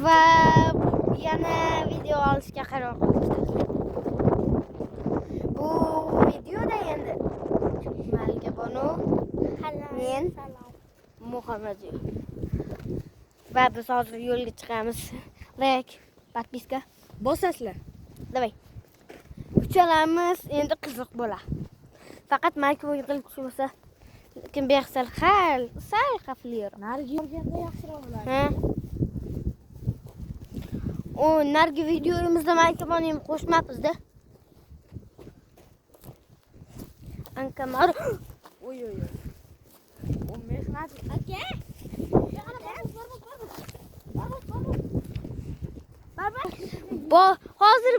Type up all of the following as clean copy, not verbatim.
va yana video olishga qaror qildik. Bu videoda endi Malika Banu, men Muhammadjon va biz hozir yo'lga chiqamiz. Like, подписка bosasizlar. Davay. Uchalamiz endi qiziq bo'ladi. Faqat Malika Banu yiqilib tushmasa, lekin bexsal sal xavfliroq. Narigi yurganda yaxshiroq bo'ladi. Ha. O narigi videomizda Malika Banu'ni qo'shmabmiz-da. Ankamar. Oy. O mehnat aka. Hozir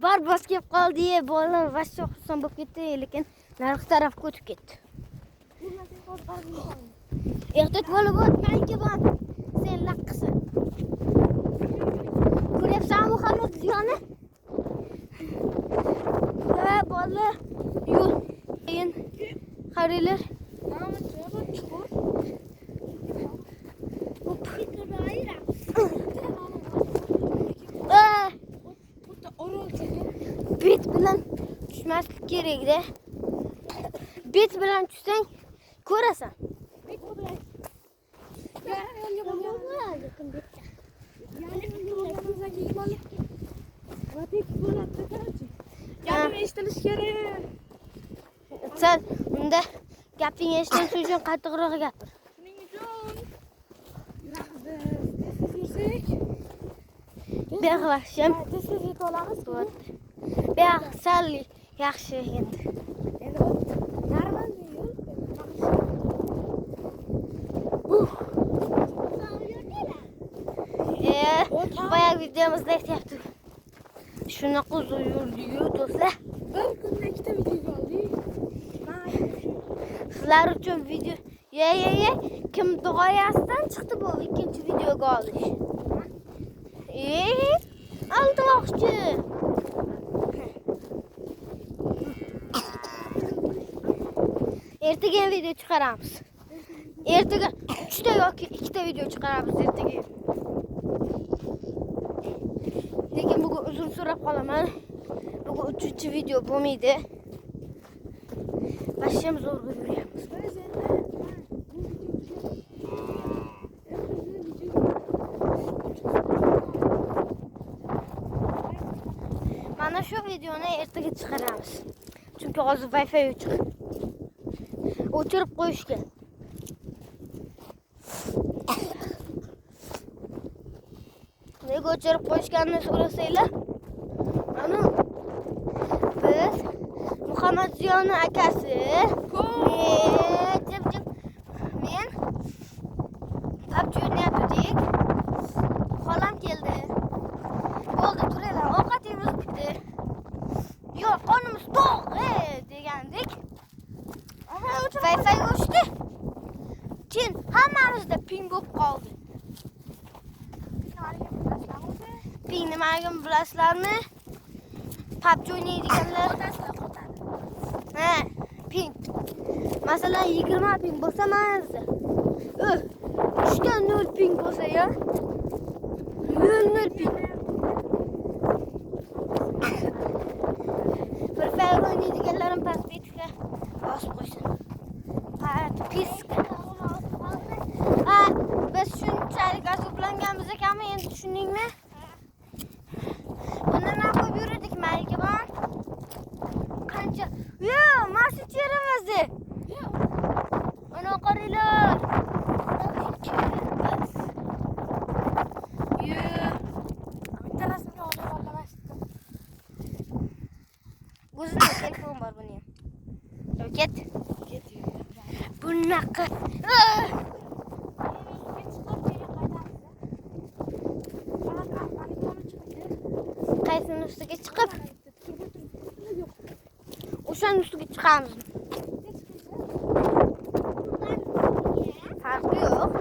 barbos kelib qoldi, bolalar vashsho xursand bo'lib ketdi, lekin narigi tarafga o'tib ketdi. Ehtiyot bo'lib ot, Malika Banu. Sen laqqisan. Ko'ryapsan Muhammadjonni? Va bolalar yo'l keyin qaranglar. Bet bilan tushmaslik kerak-da. Bet bilan tushsang ko'rasan. Gapim eshitilishi kerak. Sen unda gaping eshitilishi uchun qattiqroq gapir. Shuning uchun yursak, Bexvashim. tez yetib olamiz. Bexsal yaxshi endi. Endi normalniy yo'l. Boya videomizda aytyapti. Shunaqa uzun yurdi-yu do'stlar. Bir kunda ikkita video oldik. Sizlar uchun video. Kim g'oyasidan chiqdi bu ikkinchi videoga olish. Aldoqchi. Ertaga video chiqaramiz. Ertaga 3 ta yoki 2 ta video chiqaramiz ertaga. Lekin bugun uzun so'rab qolaman. Bugun 3-chi video bo'lmaydi. Vashim zo'rg'a yuryapmiz. Mana shu videoni ertaga chiqaramiz. Chunki hozir Wi-Fi yo'q. O'chirib qo'yishgan. Nega o'chirib qo'yishganini so'rasanglar, mana biz Muhammadjon akasi, men PUBG o'ynayotdik. Xolam keldi. Bo'ldi, turinglar, ovqatingiz bitdi. Yo'q, qonimiz to'q degandik. Wi-Fi o'chdi. Keyin hammamizda ping bo'lib qoldi. Ping nimaligini bilasizlarmi? PUBG o'ynaydiganlar. Ha, ping. Masalan 20 ping bo'lsa mana 3 ta 0 ping bo'lsa-ya. 0 ping. Bir fayr o'ynaydiganlarim pastga bosib qo'ysin. Podpiska. Biz shunchalik azoblanganmiz ekanmi, endi tushundingmi? Bundan ham qo'yib yurdik Malika Banu. Qancha? Yo'q, masi cherimizni. Mana qaranglar. Bitta rasmga olib olamasdim. O'zida telefon bor buni ham. Ket. Bunaqa. Qaysini ustiga chiqib? O'shaning ustiga chiqamiz. Farqi yo'q.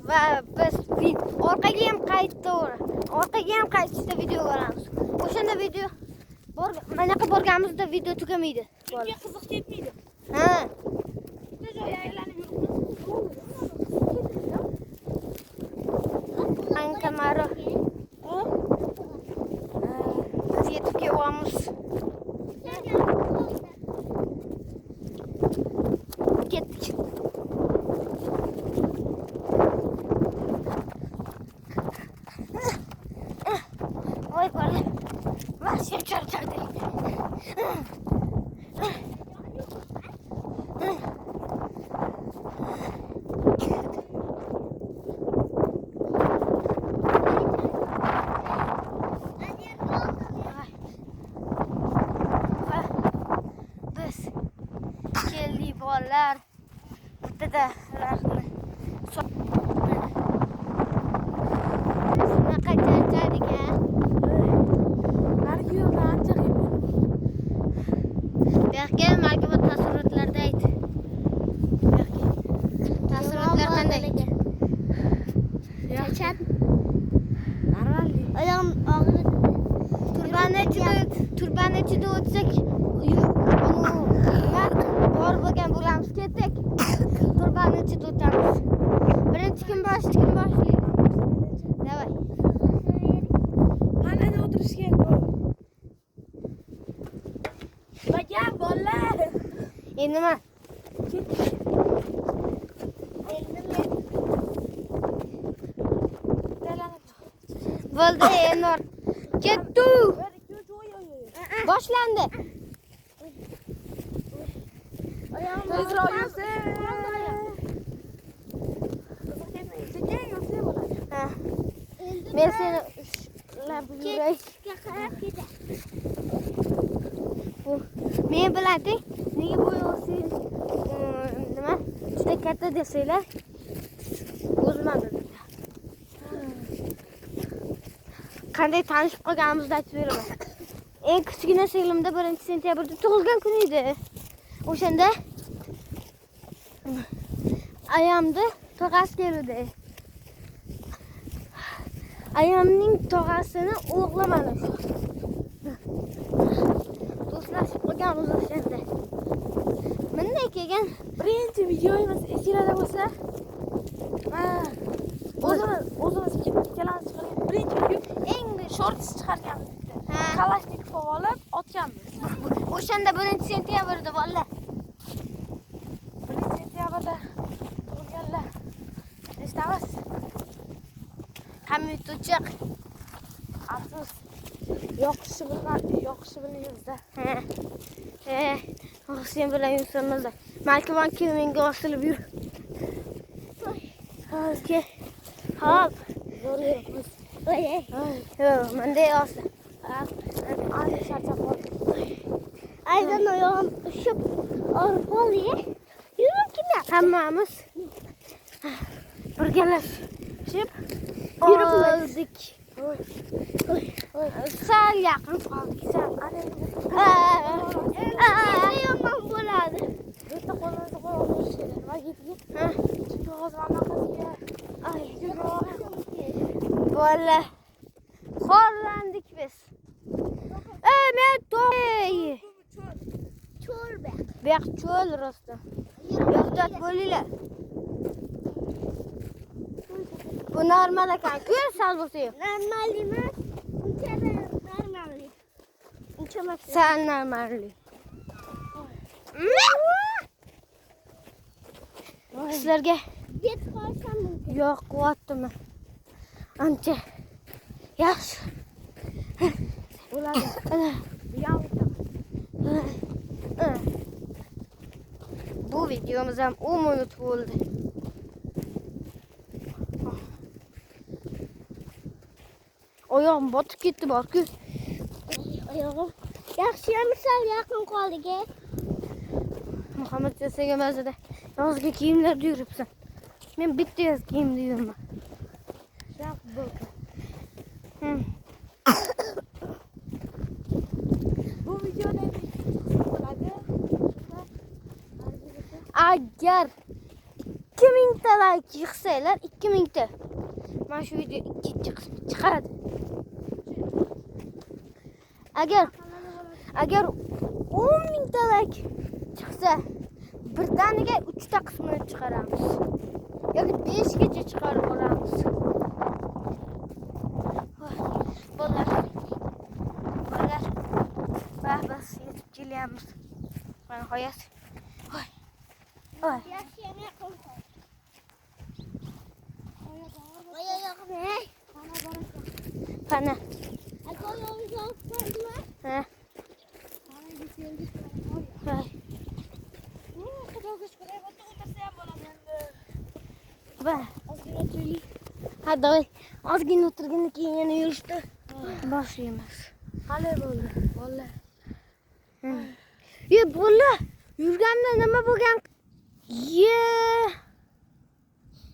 Va biz orqaga ham qaytishda video ko'ramiz. O'shanda video Manaqa borganimizda video tugamaydi. Chunki qiziq ketmaydi. Ha. Bitta joyga aylanib yuribmiz. ichida o'tsak, bor bo'lgan bo'lamiz, ketdik. Turbanning ichida o'tamiz. Birinchi kim boshlaydi? Davay. Qanday o'tirishga go. Bagan bolalar. Endi nima? Bo'ldi, Enor. Ketdi. Boshlandi. Tezroq yursa. Sekin yursa bo'ladi. Ha. Men seni ushlab yuray. Men bilan teng. Nega bu yo'lsiz nima? Juda katta desanglar, o'zim bildim. Qanday tanishib qolganimizni aytib beraman. Eng kichkina singlimda 1-sentyabrda tug'ilgan kun edi. O'shanda ayamni tog'asi keldi. Ayamning tog'asini o'g'li mana shu. Do'stlashib qolganmiz o'shanda. Bunday kelgan Birinchi videomiz esinglarda bo'lsa, o'zimiz ikkalamiz chiqargan birinchi video eng shorts chiqarganmiz. Kalashnikov olib otganmiz. o'shanda 1-sentyabrda bolalar. 1-sentyabrda tug'ilganlar. Eshitamiz. Hamid uchiq. Afsus. Yoqishi bilmaymiz-da. Sen bilan yursanmiz. Malkamon menga osilib yur. Okey. Hop. Zo'rayapmiz. Yo'q, menday osil. Ancha charchab qoldim. Aydan oyog'im ushib orqali yuring kimlar? Hammamiz birgalashib yuribdik. Sal yaqin qoldik. Yomon bo'ladi. Bitta qo'limizni qo'yib olish kerak. Va yetib. Chunki hozir anaqasiga Bola. Xorlandik biz. Men to'y. Cho'l baq. Baq cho'l rosta. Yo'qdat bo'linglar. Bu normal ekan-ku, sal bo'lsa yo'q. Normal emas. Uncha normal. Uncha emas. Sal normal. Sizlarga bet qolsam mumkin. Yo'q, quvvatdimi? Ancha. Yaxshi. bo'ladi. Bu videomiz ham 10 minut bo'ldi. Oyog'im botib ketdi bor-ku. Oyog'im yaxshi misal yaqin qoldik. Muhammad Jasaga ba'zida yozgi kiyimlarda yuribsan. Men bitta yoz kiyimda yuraman. Shaq bo'ldi. Bu videoda bo'ladi. Agar 2000 ta like yig'sanglar, 2000 ta. Mana shu video ikkinchi qismi chiqadi. Agar 10,000 ta like chiqsa, birdaniga 3 ta qismini chiqaramiz. Yoki 5 gacha chiqarib olamiz. Bolalar. Bas yetib kelyapmiz. Mana nihoyat. Voy. Qana. Ha. Ha, davay. Ozgina o'tirgandan keyin yana yurishdi. Boshlaymiz. Qalay bo'ldi? Bolalar. Bola, yurganda nima bo'lgan?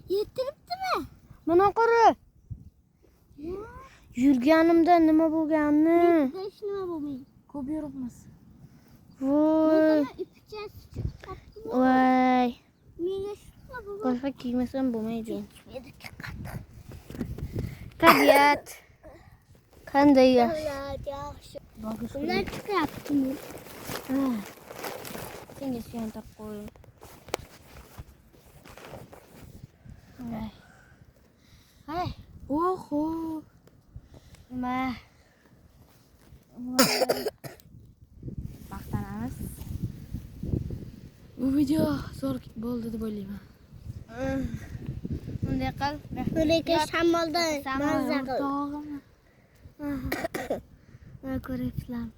Yetiribdimi? Mana qara. Yurganimda nima bo'lganini. Hech nima bo'lmaydi. Ko'p yuribmiz. Voy. Voy. Boshqa kiymasam bo'lmaydi. Tabiat qanday yaxshi. Ular chiqyaptimi? Ha. Senga suyantirib qo'y. Hay. Oho. Nima? Maqtanamiz. Bu video zo'r bo'ldi deb o'ylayman. Bunday qil. Lekin shamolda maza qil. Tog'imi? Va ko'ryapsizlarmi?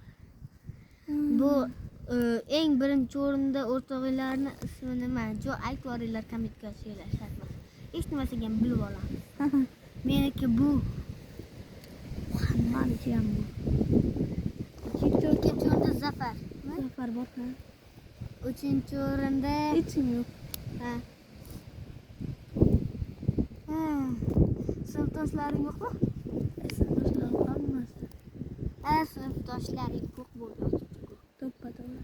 Bu eng birinchi o'rinda o'rtog'inglarni ismi nima? Jo aytib yuboringlar kommentga yozinglar. Hech nimaga ham bilib olamiz. Meniki bu. Hammaniki ham bu. Ikkinchi o'rinda Zafar. Zafar bormi? Uchinchi o'rinda Hechim yo'q. ha. Sinfdoshlaring yo'qmi? Sinfdoshlarim hammasi. Sinfdoshlaring yo'q bo'ldi. To'ppa-to'g'ri.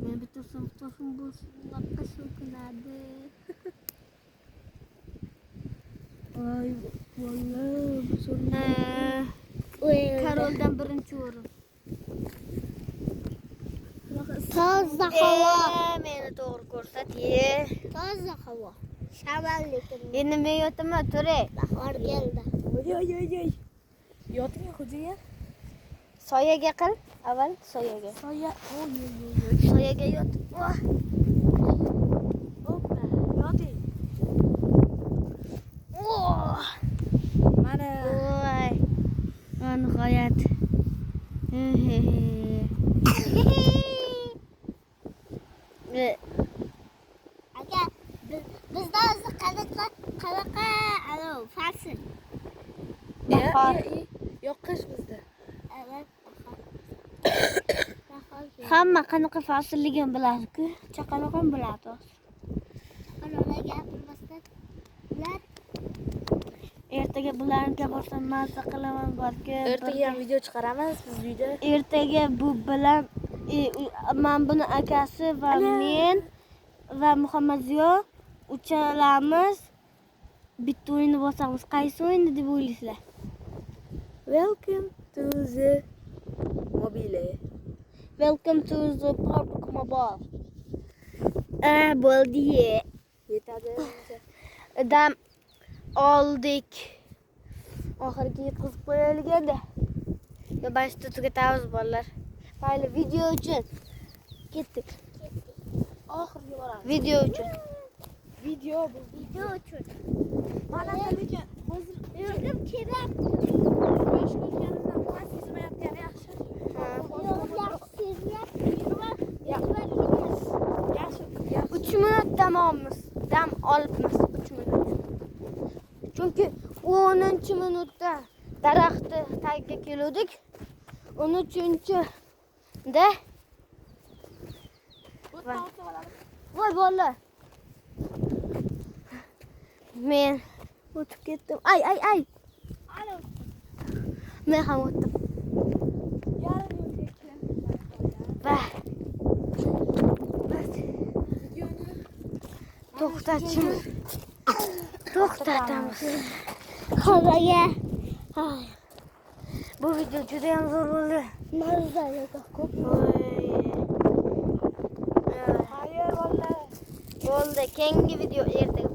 Men bitta sinfdoshim bo'lsa, unaqa so'kinadi. Voy, vallahi bu so'rni. Karoldan birinchi o'rin. Toza havo. Meni to'g'ri ko'rsat. Toza havo. Shamol lekin Endi men yotaman, to'ray. bahor keldi. Oy. Yoting xo'jayin. Soyaga qil. Avval soyaga. Soya. Oy. Soyaga yot. Hoppa. Yoting. Mana. Voy. Nihoyat. Aka bizda o'zi qanaqa fasl. Bahor. Yo'q qish bizda. Evet. Bahor. Hamma qanaqa faslligini biladi-ku. Chaqaloq ham biladi. Qanaqa gapirmasdan ular Ertaga bularniga borsam mazza qilaman balki. Ertaga ham video chiqaramiz biz uyda. Ertaga bu bilan men buni akasi va men va Muhammadziyo uchalamiz bitta o'yinni bosamiz. Qaysi o'yinni deb o'ylaysizlar? Welcome to the mobile. Welcome to the PUBG Mobile. Bo'ldi. Yetadi. Dam oldik. Oxirgi yetkazib qo'yaylik endi. Yo bashta tugatamiz bolalar. Mayli video uchun ketdik. Oxirgi boramiz. Video uchun. Video bu. video uchun. Mana lekin hozir Yurdim kerak. yosh bo'lganimdan quvvat sezmayotgani yaxshi. Yaxshi. 3 minut dam olamiz. Dam olibmiz 3 minut. Chunki 10-minutda daraxtni tagiga keldik. 13-da voy bolalar. Men o'tib ketdim. Ay. Men ham o'tdim. Yarim yo'lga keldim. Va to'xtatamiz. Havoga. Bu video juda ham zo'r bo'ldi. Mazzaga ko'p. Bo'ldi. Keyingi video ertaga